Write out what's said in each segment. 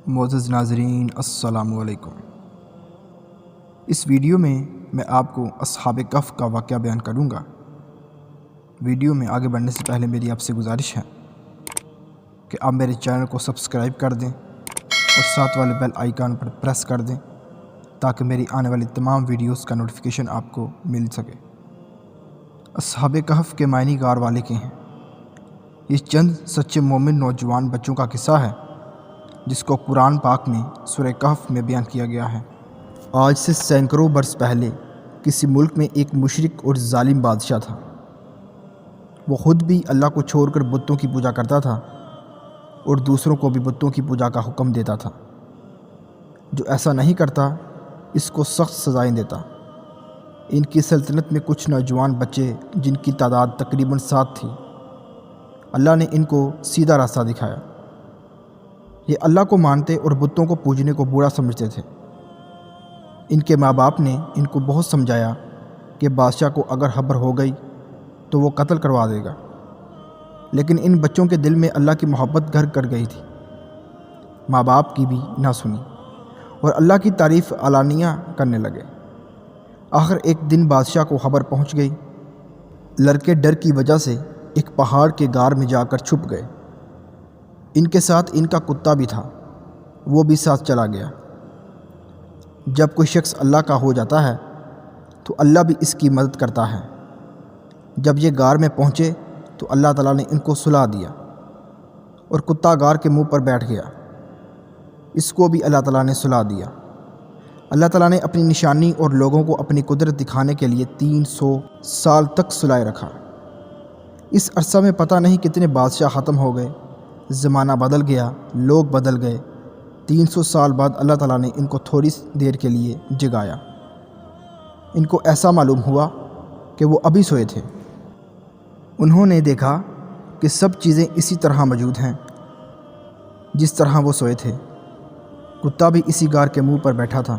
معزز ناظرین السلام علیکم۔ اس ویڈیو میں میں آپ کو اصحاب کہف کا واقعہ بیان کروں گا۔ ویڈیو میں آگے بڑھنے سے پہلے میری آپ سے گزارش ہے کہ آپ میرے چینل کو سبسکرائب کر دیں اور ساتھ والے بیل آئیکن پر پریس کر دیں تاکہ میری آنے والی تمام ویڈیوز کا نوٹیفیکیشن آپ کو مل سکے۔ اصحاب کہف کے معنی غار والے کے ہیں۔ یہ چند سچے مومن نوجوان بچوں کا قصہ ہے جس کو قرآن پاک میں سورہ کہف میں بیان کیا گیا ہے۔ آج سے سینکڑوں برس پہلے کسی ملک میں ایک مشرک اور ظالم بادشاہ تھا۔ وہ خود بھی اللہ کو چھوڑ کر بتوں کی پوجا کرتا تھا اور دوسروں کو بھی بتوں کی پوجا کا حکم دیتا تھا۔ جو ایسا نہیں کرتا اس کو سخت سزائیں دیتا۔ ان کی سلطنت میں کچھ نوجوان بچے جن کی تعداد تقریباً 7 تھی۔ اللہ نے ان کو سیدھا راستہ دکھایا۔ یہ اللہ کو مانتے اور بتوں کو پوجنے کو برا سمجھتے تھے۔ ان کے ماں باپ نے ان کو بہت سمجھایا کہ بادشاہ کو اگر خبر ہو گئی تو وہ قتل کروا دے گا، لیکن ان بچوں کے دل میں اللہ کی محبت گھر کر گئی تھی۔ ماں باپ کی بھی نہ سنی اور اللہ کی تعریف علانیہ کرنے لگے۔ آخر ایک دن بادشاہ کو خبر پہنچ گئی۔ لڑکے ڈر کی وجہ سے ایک پہاڑ کے غار میں جا کر چھپ گئے۔ ان کے ساتھ ان کا کتا بھی تھا، وہ بھی ساتھ چلا گیا۔ جب کوئی شخص اللہ کا ہو جاتا ہے تو اللہ بھی اس کی مدد کرتا ہے۔ جب یہ غار میں پہنچے تو اللہ تعالیٰ نے ان کو سلا دیا اور کتا غار کے منہ پر بیٹھ گیا۔ اس کو بھی اللہ تعالیٰ نے سلا دیا۔ اللہ تعالیٰ نے اپنی نشانی اور لوگوں کو اپنی قدرت دکھانے کے لیے 300 سال تک سلائے رکھا۔ اس عرصہ میں پتہ نہیں کتنے بادشاہ ختم ہو گئے، زمانہ بدل گیا، لوگ بدل گئے۔ 300 سال بعد اللہ تعالیٰ نے ان کو تھوڑی دیر کے لیے جگایا۔ ان کو ایسا معلوم ہوا کہ وہ ابھی سوئے تھے۔ انہوں نے دیکھا کہ سب چیزیں اسی طرح موجود ہیں جس طرح وہ سوئے تھے۔ کتا بھی اسی غار کے منہ پر بیٹھا تھا۔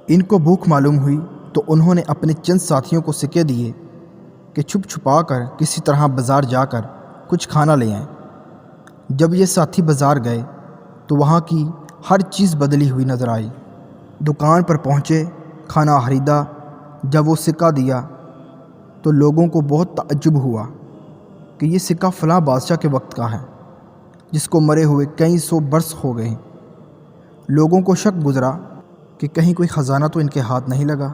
ان کو بھوک معلوم ہوئی تو انہوں نے اپنے چند ساتھیوں کو سکے دیے کہ چھپ چھپا کر کسی طرح بازار جا کر کچھ کھانا لے آئیں۔ جب یہ ساتھی بازار گئے تو وہاں کی ہر چیز بدلی ہوئی نظر آئی۔ دکان پر پہنچے، کھانا خریدا۔ جب وہ سکہ دیا تو لوگوں کو بہت تعجب ہوا کہ یہ سکہ فلاں بادشاہ کے وقت کا ہے جس کو مرے ہوئے کئی 100 برس ہو گئے۔ لوگوں کو شک گزرا کہ کہیں کوئی خزانہ تو ان کے ہاتھ نہیں لگا،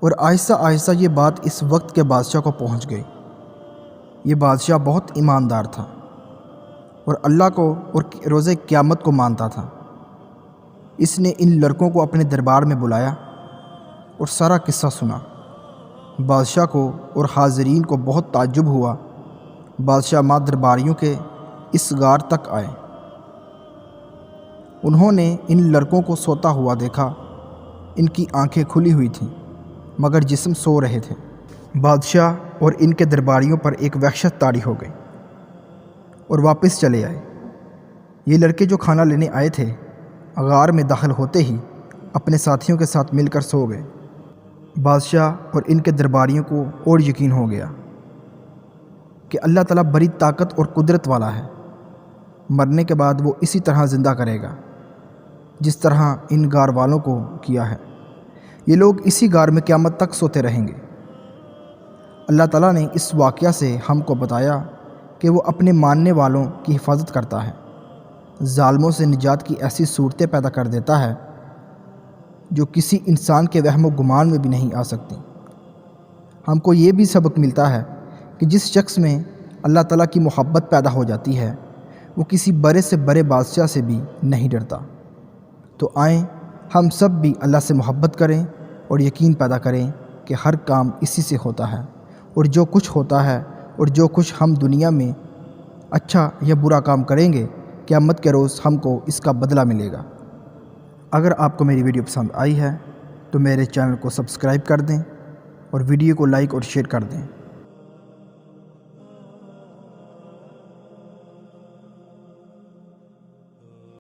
اور آہستہ آہستہ یہ بات اس وقت کے بادشاہ کو پہنچ گئی۔ یہ بادشاہ بہت ایماندار تھا اور اللہ کو اور روز قیامت کو مانتا تھا۔ اس نے ان لڑکوں کو اپنے دربار میں بلایا اور سارا قصہ سنا۔ بادشاہ کو اور حاضرین کو بہت تعجب ہوا۔ بادشاہ ماں درباریوں کے اس غار تک آئے۔ انہوں نے ان لڑکوں کو سوتا ہوا دیکھا۔ ان کی آنکھیں کھلی ہوئی تھیں مگر جسم سو رہے تھے۔ بادشاہ اور ان کے درباریوں پر ایک وحشت طاری ہو گئی اور واپس چلے آئے۔ یہ لڑکے جو کھانا لینے آئے تھے غار میں داخل ہوتے ہی اپنے ساتھیوں کے ساتھ مل کر سو گئے۔ بادشاہ اور ان کے درباریوں کو اور یقین ہو گیا کہ اللہ تعالیٰ بڑی طاقت اور قدرت والا ہے۔ مرنے کے بعد وہ اسی طرح زندہ کرے گا جس طرح ان غار والوں کو کیا ہے۔ یہ لوگ اسی غار میں قیامت تک سوتے رہیں گے۔ اللہ تعالیٰ نے اس واقعہ سے ہم کو بتایا کہ وہ اپنے ماننے والوں کی حفاظت کرتا ہے، ظالموں سے نجات کی ایسی صورتیں پیدا کر دیتا ہے جو کسی انسان کے وہم و گمان میں بھی نہیں آ سکتی۔ ہم کو یہ بھی سبق ملتا ہے کہ جس شخص میں اللہ تعالیٰ کی محبت پیدا ہو جاتی ہے وہ کسی بڑے سے بڑے بادشاہ سے بھی نہیں ڈرتا۔ تو آئیں ہم سب بھی اللہ سے محبت کریں اور یقین پیدا کریں کہ ہر کام اسی سے ہوتا ہے، اور جو کچھ ہوتا ہے اور جو کچھ ہم دنیا میں اچھا یا برا کام کریں گے قیامت کے روز ہم کو اس کا بدلہ ملے گا۔ اگر آپ کو میری ویڈیو پسند آئی ہے تو میرے چینل کو سبسکرائب کر دیں اور ویڈیو کو لائک اور شیئر کر دیں۔